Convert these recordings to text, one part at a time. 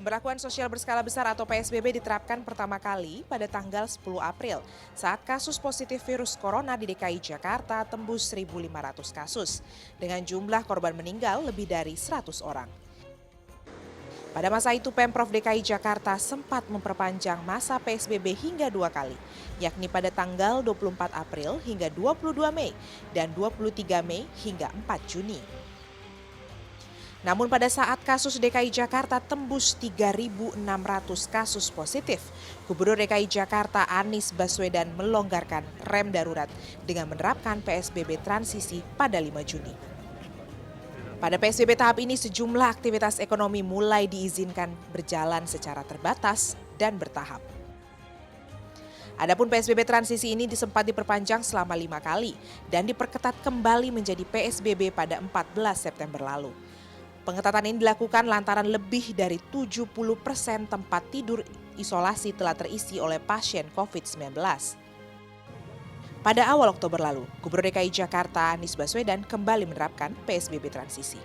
Pemberlakuan sosial berskala besar atau PSBB diterapkan pertama kali pada tanggal 10 April saat kasus positif virus corona di DKI Jakarta tembus 1.500 kasus dengan jumlah korban meninggal lebih dari 100 orang. Pada masa itu Pemprov DKI Jakarta sempat memperpanjang masa PSBB hingga 2 kali, yakni pada tanggal 24 April hingga 22 Mei dan 23 Mei hingga 4 Juni. Namun pada saat kasus DKI Jakarta tembus 3.600 kasus positif, Gubernur DKI Jakarta Anies Baswedan melonggarkan rem darurat dengan menerapkan PSBB transisi pada 5 Juni. Pada PSBB tahap ini sejumlah aktivitas ekonomi mulai diizinkan berjalan secara terbatas dan bertahap. Adapun PSBB transisi ini sempat diperpanjang selama 5 kali dan diperketat kembali menjadi PSBB pada 14 September lalu. Pengetatan ini dilakukan lantaran lebih dari 70% tempat tidur isolasi telah terisi oleh pasien COVID-19. Pada awal Oktober lalu, Gubernur DKI Jakarta Anies Baswedan kembali menerapkan PSBB transisi.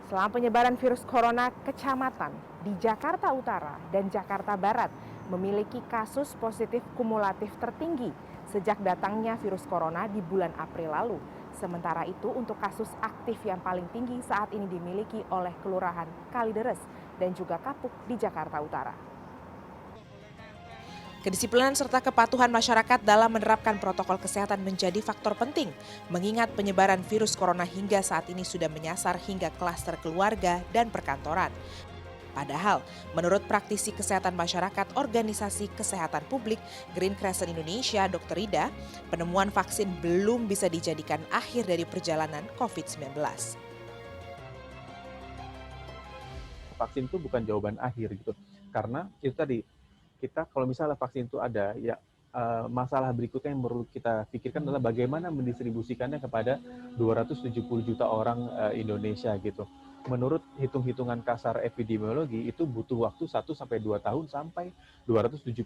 Selama penyebaran virus corona, kecamatan di Jakarta Utara dan Jakarta Barat memiliki kasus positif kumulatif tertinggi sejak datangnya virus corona di bulan April lalu. Sementara itu untuk kasus aktif yang paling tinggi saat ini dimiliki oleh Kelurahan Kalideres dan juga Kapuk di Jakarta Utara. Kedisiplinan serta kepatuhan masyarakat dalam menerapkan protokol kesehatan menjadi faktor penting, mengingat penyebaran virus corona hingga saat ini sudah menyasar hingga klaster keluarga dan perkantoran. Padahal, menurut praktisi kesehatan masyarakat Organisasi Kesehatan Publik Green Crescent Indonesia, Dr. Rida, penemuan vaksin belum bisa dijadikan akhir dari perjalanan COVID-19. Vaksin itu bukan jawaban akhir gitu, karena itu tadi, kita kalau misalnya vaksin itu ada, ya masalah berikutnya yang perlu kita pikirkan adalah bagaimana mendistribusikannya kepada 270 juta orang Indonesia gitu. Menurut hitung-hitungan kasar epidemiologi itu butuh waktu 1-2 tahun sampai 270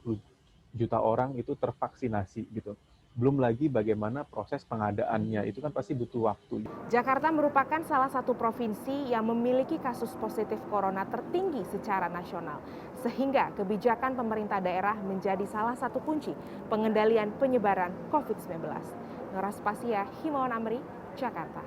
juta orang itu tervaksinasi gitu. Belum lagi bagaimana proses pengadaannya, itu kan pasti butuh waktu. Jakarta merupakan salah satu provinsi yang memiliki kasus positif corona tertinggi secara nasional, sehingga kebijakan pemerintah daerah menjadi salah satu kunci pengendalian penyebaran COVID-19. Nora Spasia, Himawan Amri, Jakarta.